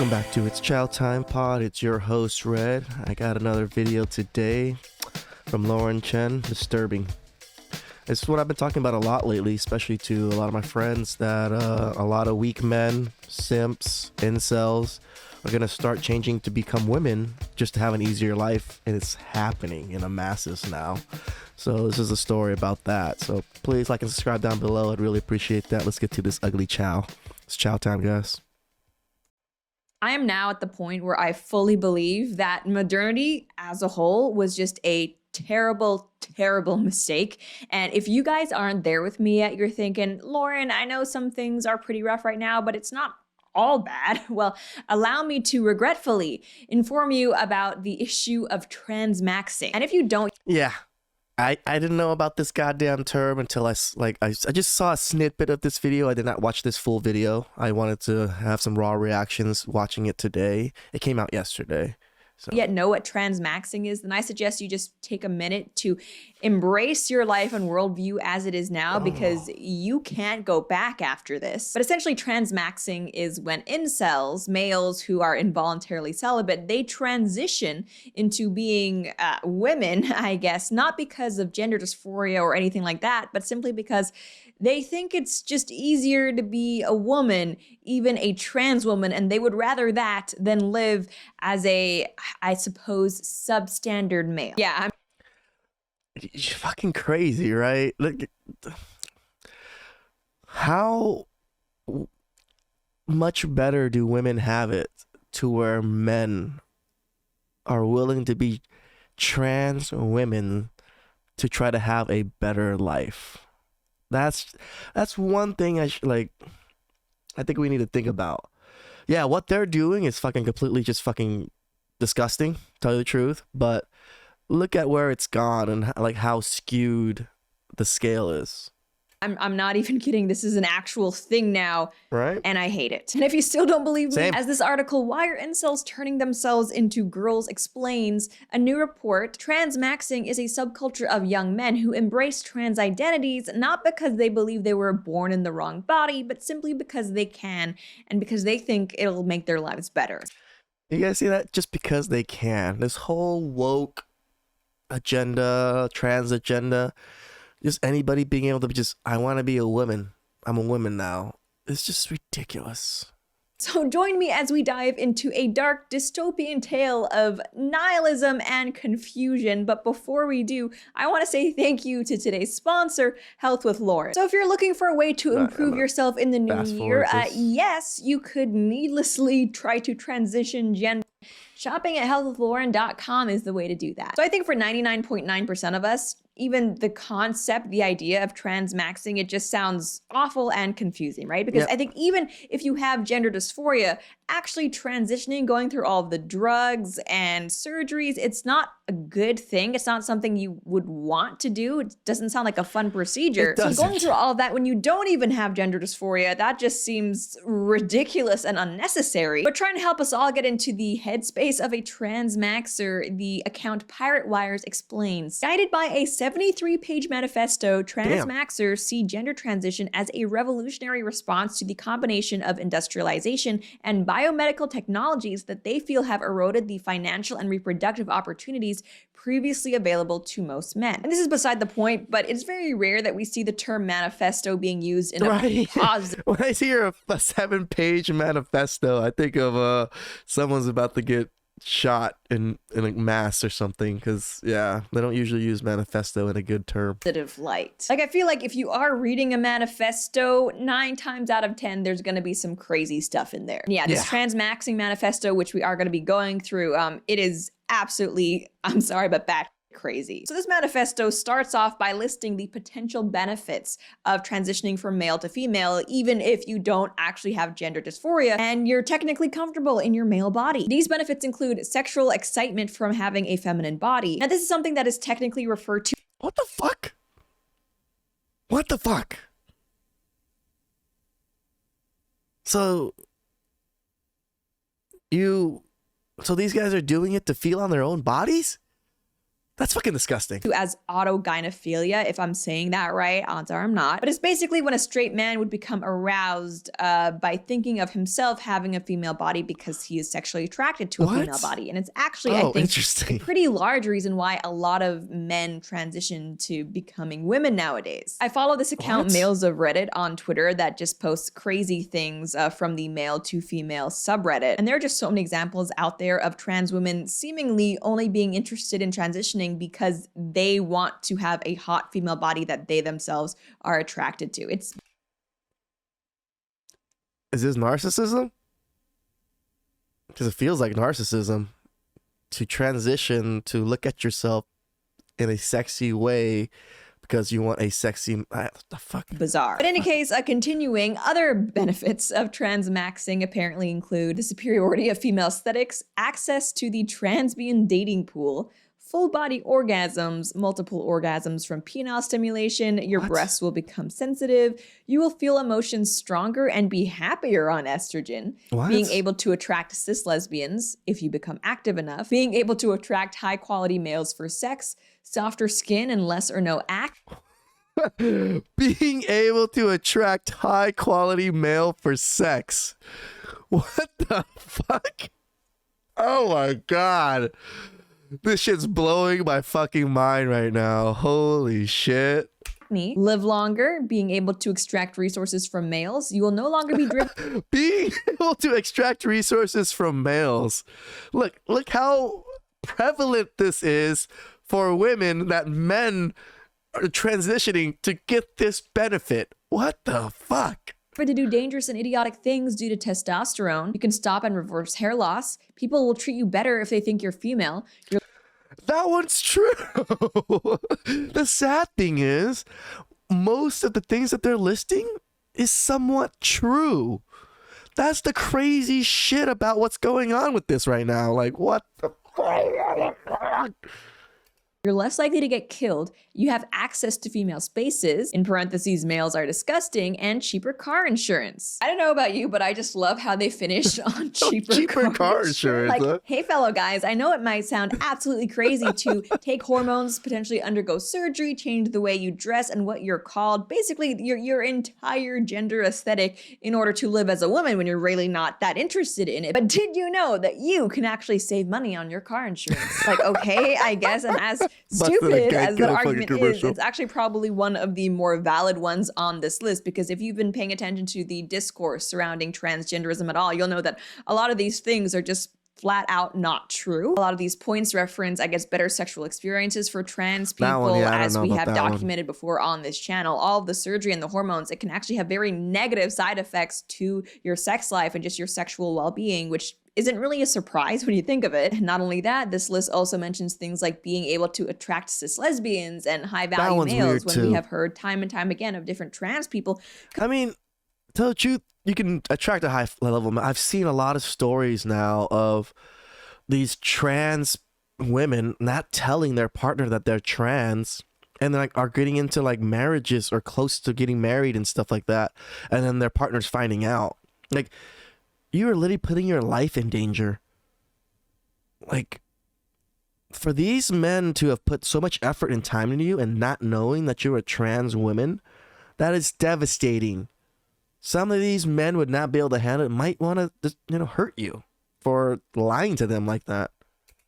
Welcome back to It's Chow Time Pod. It's your host, Red. I got another video today from Lauren Chen, Disturbing. It's what I've been talking about a lot lately, especially to a lot of my friends, that a lot of weak men, simps, incels are going to start changing to become women just to have an easier life, and it's happening in a masses now. So this is a story about that. So please like and subscribe down below. I'd really appreciate that. Let's get to this ugly chow. It's chow time, guys. I am now at the point where I fully believe that modernity as a whole was just a terrible, terrible mistake. And if you guys aren't there with me yet, you're thinking, Lauren, I know some things are pretty rough right now, but it's not all bad. Well, allow me to regretfully inform you about the issue of transmaxing. And if you don't... Yeah. I didn't know about this goddamn term until I just saw a snippet of this video. I did not watch this full video. I wanted to have some raw reactions watching it today. It came out yesterday. So. Yet know what transmaxing is, then I suggest you just take a minute to embrace your life and worldview as it is now, because you can't go back after this. But essentially, transmaxing is when incels, males who are involuntarily celibate, they transition into being women, I guess, not because of gender dysphoria or anything like that, but simply because they think it's just easier to be a woman, even a trans woman, and they would rather that than live as a, I suppose, substandard male. Yeah, You're fucking crazy, right? Look, how much better do women have it to where men are willing to be trans women to try to have a better life? That's one thing I think we need to think about. Yeah, what they're doing is fucking completely just fucking disgusting, tell you the truth, but look at where it's gone and like how skewed the scale is. I'm not even kidding. This is an actual thing now, right? And I hate it. And if you still don't believe me, Same. as this article, Why Are Incels Turning Themselves Into Girls, explains, a new report, transmaxing is a subculture of young men who embrace trans identities not because they believe they were born in the wrong body, but simply because they can and because they think it'll make their lives better. You guys see that? Just because they can. This whole woke agenda, trans agenda, just anybody being able to be just, I want to be a woman. I'm a woman now. It's just ridiculous. So join me as we dive into a dark dystopian tale of nihilism and confusion. But before we do, I want to say thank you to today's sponsor, Health with Lauren. So if you're looking for a way to improve yourself in the new year, yes, you could needlessly try to transition gender. Shopping at healthwithlauren.com is the way to do that. So I think for 99.9% of us, even the concept, the idea of transmaxing, it just sounds awful and confusing, right? Because I think even if you have gender dysphoria, actually transitioning, going through all of the drugs and surgeries, it's not a good thing. It's not something you would want to do. It doesn't sound like a fun procedure. So going through all of that when you don't even have gender dysphoria, that just seems ridiculous and unnecessary. But trying to help us all get into the headspace of a transmaxer, the account Pirate Wires explains. Guided by a 73-page manifesto, transmaxers see gender transition as a revolutionary response to the combination of industrialization and biomedical technologies that they feel have eroded the financial and reproductive opportunities previously available to most men. And this is beside the point, but it's very rare that we see the term manifesto being used in a positive. When I hear a 7-page manifesto, I think of someone's about to get shot in like mass or something, because yeah, they don't usually use manifesto in a good term. Light. Like, I feel like if you are reading a manifesto, 9 times out of 10 there's going to be some crazy stuff in there. Yeah, this transmaxing manifesto, which we are going to be going through, it is absolutely, I'm sorry, but bad crazy. So this manifesto starts off by listing the potential benefits of transitioning from male to female, even if you don't actually have gender dysphoria and you're technically comfortable in your male body. These benefits include sexual excitement from having a feminine body. Now, this is something that is technically referred to. What the fuck? What the fuck? So these guys are doing it to feel on their own bodies? That's fucking disgusting. As autogynephilia, if I'm saying that right, odds are I'm not. But it's basically when a straight man would become aroused by thinking of himself having a female body because he is sexually attracted to a female body. And it's actually, I think, a pretty large reason why a lot of men transition to becoming women nowadays. I follow this account, Males of Reddit, on Twitter that just posts crazy things from the male to female subreddit. And there are just so many examples out there of trans women seemingly only being interested in transitioning because they want to have a hot female body that they themselves are attracted to. Is this narcissism? Because it feels like narcissism to transition to look at yourself in a sexy way because you want a sexy, what the fuck? Bizarre. But in any case, continuing, other benefits of transmaxing apparently include the superiority of female aesthetics, access to the transbian dating pool, full body orgasms, multiple orgasms from penile stimulation, your breasts will become sensitive, you will feel emotions stronger and be happier on estrogen, being able to attract cis lesbians if you become active enough, being able to attract high quality males for sex, softer skin and less or no acne. Being able to attract high quality male for sex. What the fuck? Oh my God. This shit's blowing my fucking mind right now. Holy shit. Live longer, being able to extract resources from males. You will no longer be driven. Being able to extract resources from males. Look how prevalent this is for women, that men are transitioning to get this benefit. What the fuck? To do dangerous and idiotic things due to testosterone. You can stop and reverse hair loss. People will treat you better if they think you're female. That one's true. The sad thing is, most of the things that they're listing is somewhat true. That's the crazy shit about what's going on with this right now. Like, what the fuck? You're less likely to get killed. You have access to female spaces, in parentheses, males are disgusting, and cheaper car insurance. I don't know about you, but I just love how they finished on cheaper car insurance. Like, huh? Hey, fellow guys, I know it might sound absolutely crazy to take hormones, potentially undergo surgery, change the way you dress and what you're called, basically your entire gender aesthetic in order to live as a woman when you're really not that interested in it. But did you know that you can actually save money on your car insurance? Like, okay, I guess, and as stupid as that argument is, it's actually probably one of the more valid ones on this list, because if you've been paying attention to the discourse surrounding transgenderism at all, you'll know that a lot of these things are just flat out not true. A lot of these points reference, I guess, better sexual experiences for trans people, as we have documented before on this channel. All of the surgery and the hormones, it can actually have very negative side effects to your sex life and just your sexual well-being, which isn't really a surprise when you think of it. Not only that, this list also mentions things like being able to attract cis lesbians and high value males, when we have heard time and time again of different trans people. I mean, tell the truth, you can attract a high level. I've seen a lot of stories now of these trans women not telling their partner that they're trans, and like are getting into like marriages or close to getting married and stuff like that, and then their partner's finding out. Like, you are literally putting your life in danger. Like, for these men to have put so much effort and time into you and not knowing that you're a trans woman, that is devastating. Some of these men would not be able to handle it, might want to just, hurt you for lying to them like that.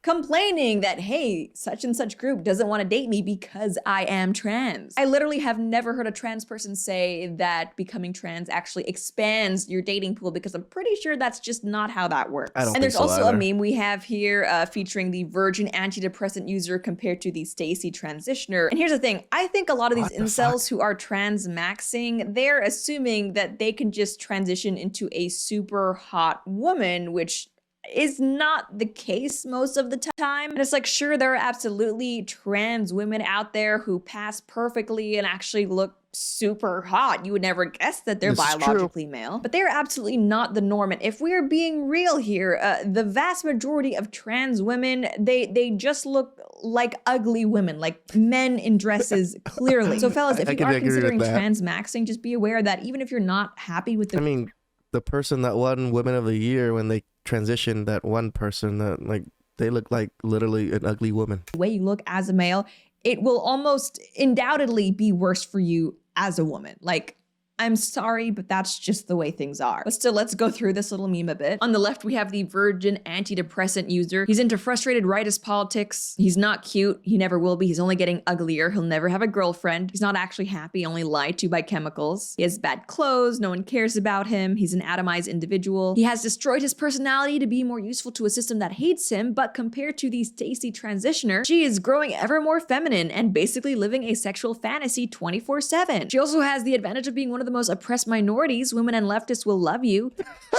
Complaining that, hey, such and such group doesn't want to date me because I am trans. I literally have never heard a trans person say that becoming trans actually expands your dating pool, because I'm pretty sure that's just not how that works. And there's also a meme we have here featuring the virgin antidepressant user compared to the Stacy transitioner. And here's the thing, I think a lot of these incels who are transmaxing, they're assuming that they can just transition into a super hot woman, which is not the case most of the time. And it's like, sure, there are absolutely trans women out there who pass perfectly and actually look super hot. You would never guess that they're biologically male, but they're absolutely not the norm. And if we're being real here, the vast majority of trans women, they just look like ugly women, like men in dresses, clearly. So fellas, if you are considering transmaxing, just be aware that even if you're not happy with the person that won Women of the Year when they transitioned, that one person that, like, They look like literally an ugly woman. The way you look as a male, it will almost undoubtedly be worse for you as a woman. Like, I'm sorry, but that's just the way things are. But still, let's go through this little meme a bit. On the left, we have the virgin antidepressant user. He's into frustrated rightist politics. He's not cute. He never will be. He's only getting uglier. He'll never have a girlfriend. He's not actually happy, only lied to by chemicals. He has bad clothes. No one cares about him. He's an atomized individual. He has destroyed his personality to be more useful to a system that hates him, but compared to the Stacy transitioner, she is growing ever more feminine and basically living a sexual fantasy 24/7. She also has the advantage of being one of the most oppressed minorities. Women and leftists will love you.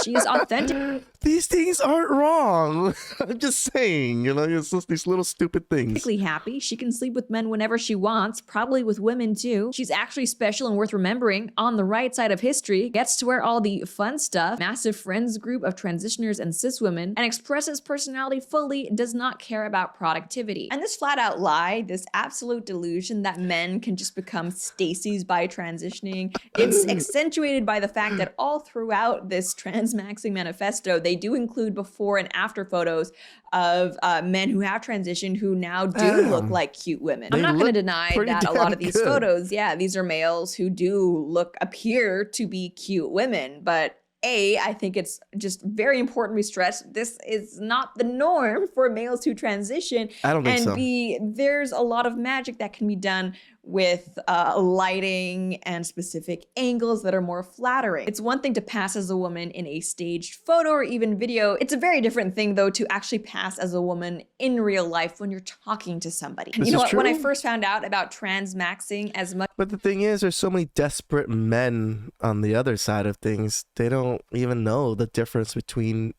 She is authentic. These things aren't wrong. I'm just saying, you know, it's just these little stupid things. Happy. She can sleep with men whenever she wants, probably with women too. She's actually special and worth remembering. On the right side of history, gets to wear all the fun stuff, massive friends group of transitioners and cis women, and expresses personality fully, does not care about productivity. And this flat out lie, this absolute delusion that men can just become Stacys by transitioning, it's accentuated by the fact that all throughout this transmaxing manifesto, they do include before and after photos of men who have transitioned who now do look like cute women. I'm not going to deny that a lot of these photos, these are males who do appear to be cute women, but I think it's just very important we stress this is not the norm for males who transition. I don't think so. And B, there's a lot of magic that can be done with lighting and specific angles that are more flattering. It's one thing to pass as a woman in a staged photo or even video. It's a very different thing, though, to actually pass as a woman in real life when you're talking to somebody. You know what? When I first found out about transmaxing as much... But the thing is, there's so many desperate men on the other side of things. They don't even know the difference between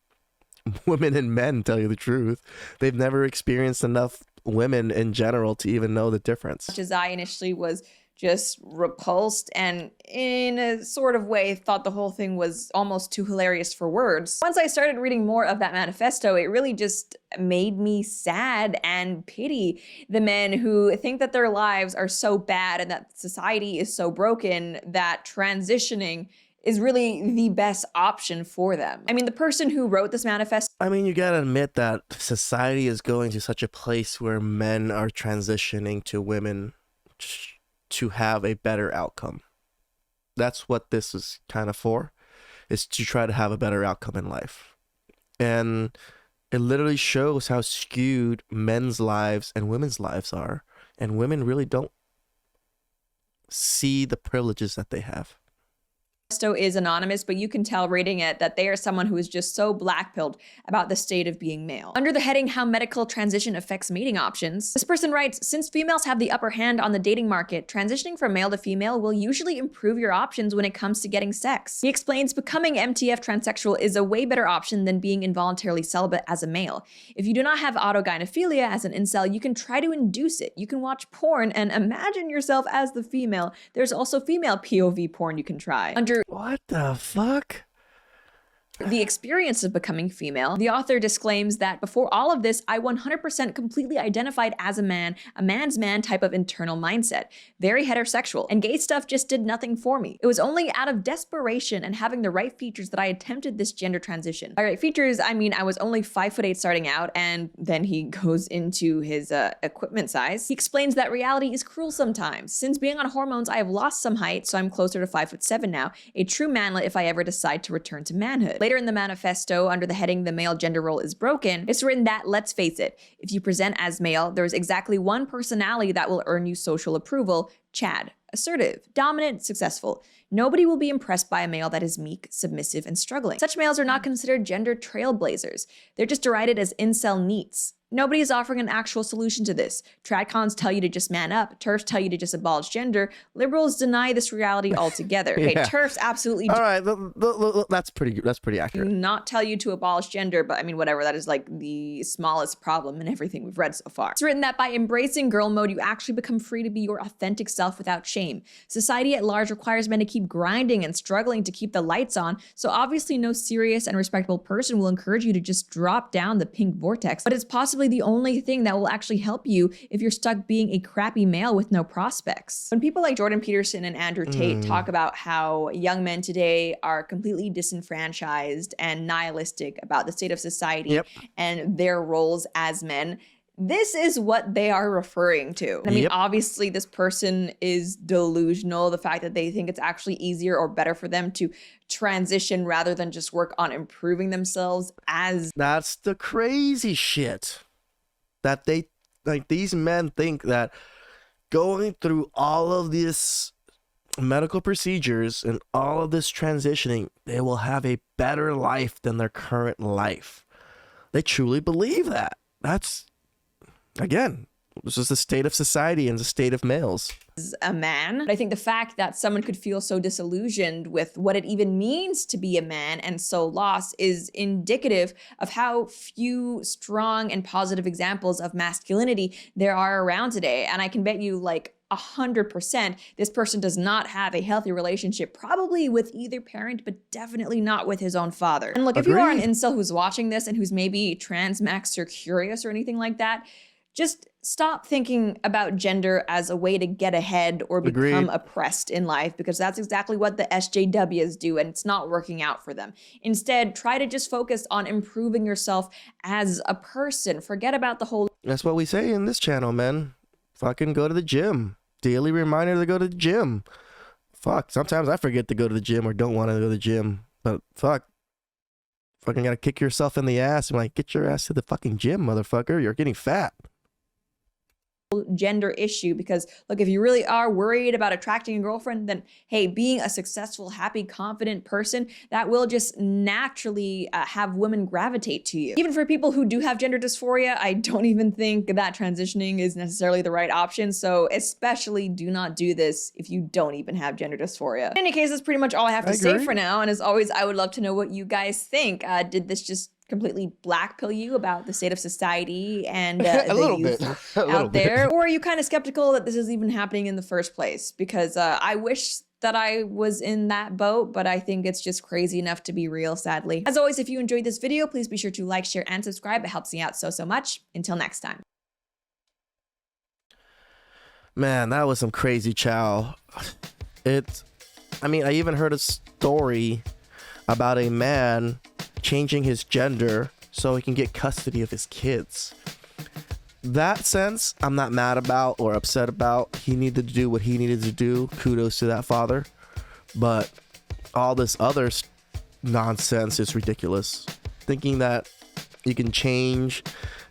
women and men, tell you the truth. They've never experienced enough women in general to even know the difference. As I initially was just repulsed and in a sort of way thought the whole thing was almost too hilarious for words. Once I started reading more of that manifesto, it really just made me sad and pity the men who think that their lives are so bad and that society is so broken that transitioning is really the best option for them. I mean, the person who wrote this manifesto... I mean, you gotta admit that society is going to such a place where men are transitioning to women to have a better outcome. That's what this is kind of for, is to try to have a better outcome in life. And it literally shows how skewed men's lives and women's lives are. And women really don't see the privileges that they have. Is anonymous, but you can tell reading it that they are someone who is just so blackpilled about the state of being male. Under the heading, How Medical Transition Affects Mating Options, this person writes, since females have the upper hand on the dating market, transitioning from male to female will usually improve your options when it comes to getting sex. He explains becoming MTF transsexual is a way better option than being involuntarily celibate as a male. If you do not have autogynephilia as an incel, you can try to induce it. You can watch porn and imagine yourself as the female. There's also female POV porn you can try. Under what the fuck? The experience of becoming female, the author disclaims that before all of this, I 100% completely identified as a man's man type of internal mindset, very heterosexual, and gay stuff just did nothing for me. It was only out of desperation and having the right features that I attempted this gender transition. By right features, I mean I was only 5'8" starting out, and then he goes into his equipment size. He explains that reality is cruel sometimes. Since being on hormones, I have lost some height, so I'm closer to 5'7" now, a true manlet if I ever decide to return to manhood. Later in the manifesto, under the heading The Male Gender Role is Broken, it's written that, let's face it, if you present as male, there's exactly one personality that will earn you social approval, Chad. Assertive, dominant, successful. Nobody will be impressed by a male that is meek, submissive, and struggling. Such males are not considered gender trailblazers. They're just derided as incel neats. Nobody is offering an actual solution to this. Tradcons tell you to just man up. TERFs tell you to just abolish gender. Liberals deny this reality altogether. Okay, TERFs absolutely. All right, that's pretty accurate. Do not tell you to abolish gender, but I mean, whatever. That is like the smallest problem in everything we've read so far. It's written that by embracing girl mode, you actually become free to be your authentic self without shame. Society at large requires men to keep grinding and struggling to keep the lights on, so obviously no serious and respectable person will encourage you to just drop down the pink vortex, but it's possible possibly the only thing that will actually help you if you're stuck being a crappy male with no prospects. When people like Jordan Peterson and Andrew Tate talk about how young men today are completely disenfranchised and nihilistic about the state of society and their roles as men, this is what they are referring to. I mean, obviously this person is delusional. The fact that they think it's actually easier or better for them to transition rather than just work on improving themselves as... That's the crazy shit. That they, like, these men think that going through all of this medical procedures and all of this transitioning, they will have a better life than their current life. They truly believe that. That's... Again, this is the state of society and the state of males. As a man, but I think the fact that someone could feel so disillusioned with what it even means to be a man and so lost is indicative of how few strong and positive examples of masculinity there are around today. And I can bet you like 100% this person does not have a healthy relationship, probably with either parent, but definitely not with his own father. And look, if you are an incel who's watching this and who's maybe transmaxed or curious or anything like that, just stop thinking about gender as a way to get ahead or become oppressed in life, because that's exactly what the SJWs do, and it's not working out for them. Instead, try to just focus on improving yourself as a person. Forget about the whole... That's what we say in this channel, man. Fucking go to the gym. Daily reminder to go to the gym. Fuck, sometimes I forget to go to the gym or don't want to go to the gym. But fuck. Fucking gotta kick yourself in the ass. I'm like, get your ass to the fucking gym, motherfucker. You're getting fat. Gender issue, because look, if you really are worried about attracting a girlfriend, then hey, being a successful, happy, confident person, that will just naturally have women gravitate to you. Even for people who do have gender dysphoria, I don't even think that transitioning is necessarily the right option. So especially do not do this if you don't even have gender dysphoria. In any case, that's pretty much all I have to say for now. And as always, I would love to know what you guys think. Did this just completely blackpill you about the state of society and a little bit out there? Or are you kind of skeptical that this is even happening in the first place? Because I wish that I was in that boat, but I think it's just crazy enough to be real, sadly. As always, if you enjoyed this video, please be sure to like, share, and subscribe. It helps me out so much. Until next time. Man, that was some crazy chow. I mean, I even heard a story about a man changing his gender so he can get custody of his kids. That sense, I'm not mad about or upset about. He needed to do what he needed to do. Kudos to that father. But all this other nonsense is ridiculous. Thinking that you can change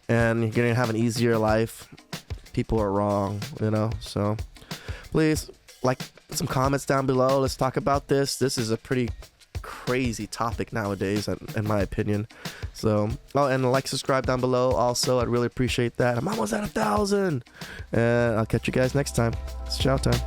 and you're gonna have an easier life, people are wrong, you know? So please, like, some comments down below. Let's talk about this. This is a pretty crazy topic nowadays, in my opinion. So, oh, and like, subscribe down below also. I'd really appreciate that. I'm almost at 1,000, and I'll catch you guys next time. It's chow time.